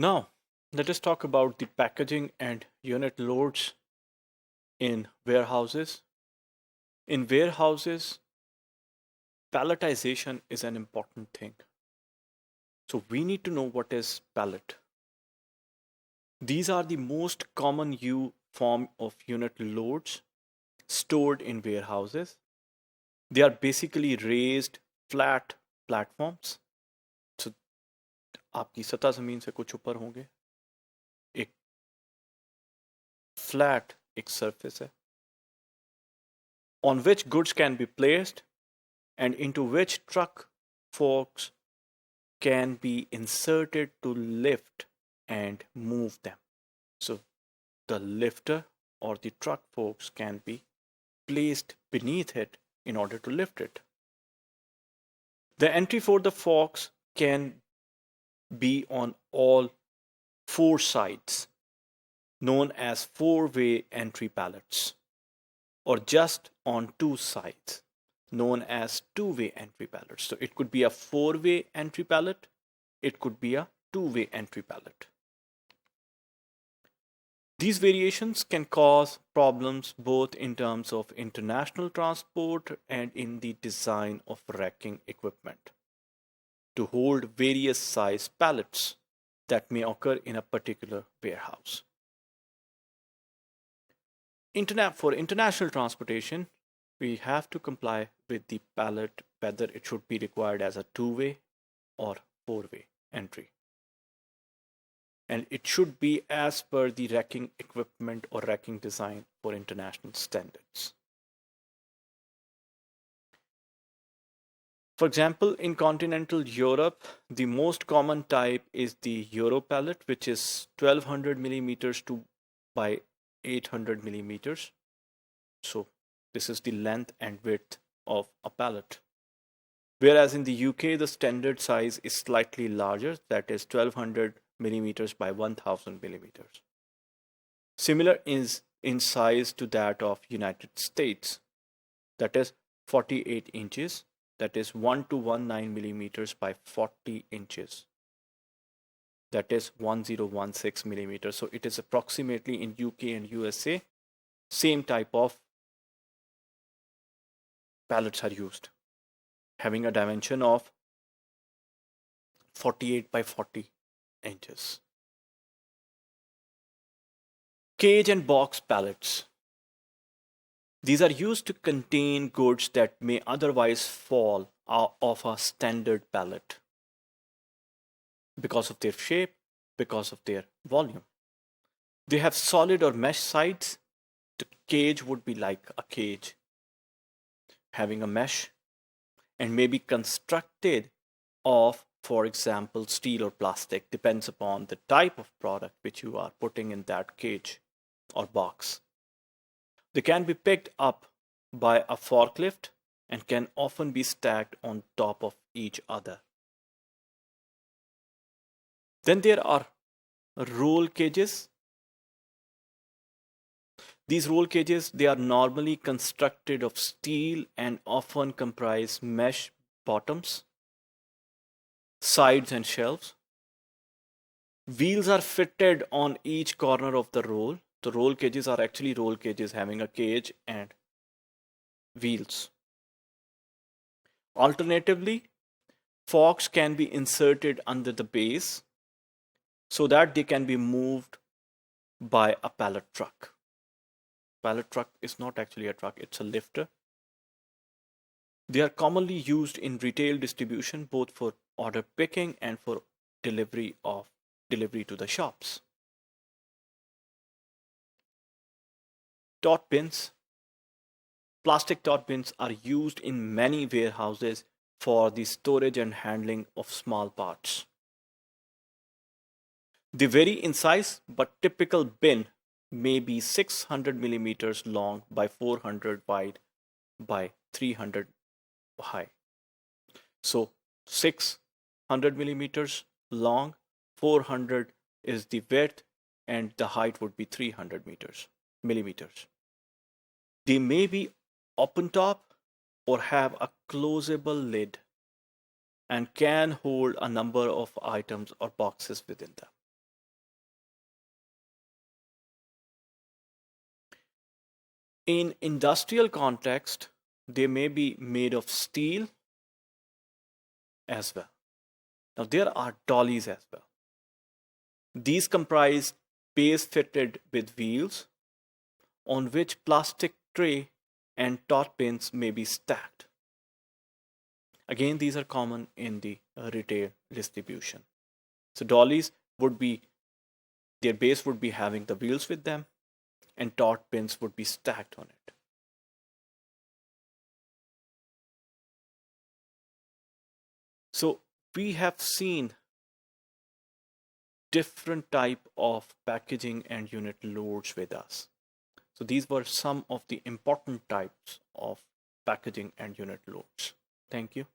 Now, let us talk about the packaging and unit loads in warehouses. In warehouses, palletization is an important thing. So we need to know what is pallet. These are the most common form of unit loads stored in warehouses. They are basically raised flat platforms. So आपकी सतह जमीन से कुछ ऊपर होंगे. एक flat एक surface है on which goods can be placed and into which truck forks can be inserted to lift and move them. So the lifter or the truck forks can be placed beneath it in order to lift it. The entry for the forks can be on all four sides, known as four-way entry pallets, or just on two sides, known as two-way entry pallets. So it could be a four-way entry pallet, it could be a two-way entry pallet. These variations can cause problems both in terms of international transport and in the design of racking equipment to hold various size pallets that may occur in a particular warehouse. For international transportation, we have to comply with the pallet whether it should be required as a two-way or four-way entry. And it should be as per the racking equipment or racking design for international standards. For example, in continental Europe, the most common type is the Euro pallet, which is 1200 millimeters by 800 millimeters. So this is the length and width of a pallet. Whereas in the UK, the standard size is slightly larger, that is 1200 millimeters by 1000 millimeters. Similar is in size to that of United States, that is 48 inches, that is 1219 millimeters by 40 inches, that is 1016 millimeters. So it is approximately in UK and USA, same type of pallets are used, having a dimension of 48 by 40 inches. Cage and box pallets. These are used to contain goods that may otherwise fall off a standard pallet because of their shape, because of their volume. They have solid or mesh sides. The cage would be like a cage having a mesh and may be constructed of, for example, steel or plastic, depends upon the type of product which you are putting in that cage or box. They can be picked up by a forklift and can often be stacked on top of each other. Then there are roll cages. These roll cages, they are normally constructed of steel and often comprise mesh bottoms, sides and shelves. Wheels are fitted on each corner of the roll. The roll cages are actually roll cages having a cage and wheels. Alternatively, forks can be inserted under the base so that they can be moved by a pallet truck. Pallet truck is not actually a truck, it's a lifter. They are commonly used in retail distribution, both for order picking and for delivery to the shops. Tote bins. Plastic tote bins are used in many warehouses for the storage and handling of small parts. They vary in size, but typical bin may be 600 millimeters long by 400 wide by 300 high. So 600 millimeters long, 400 is the width, and the height would be 300 millimeters. They may be open top or have a closable lid and can hold a number of items or boxes within them. In industrial context, they may be made of steel as well. Now there are dollies as well. These comprise bays fitted with wheels on which plastic tray and tot pins may be stacked. Again, these are common in the retail distribution. So dollies would be, their base would be having the wheels with them, and tot pins would be stacked on it. So we have seen different type of packaging and unit loads with us. So these were some of the important types of packaging and unit loads. Thank you.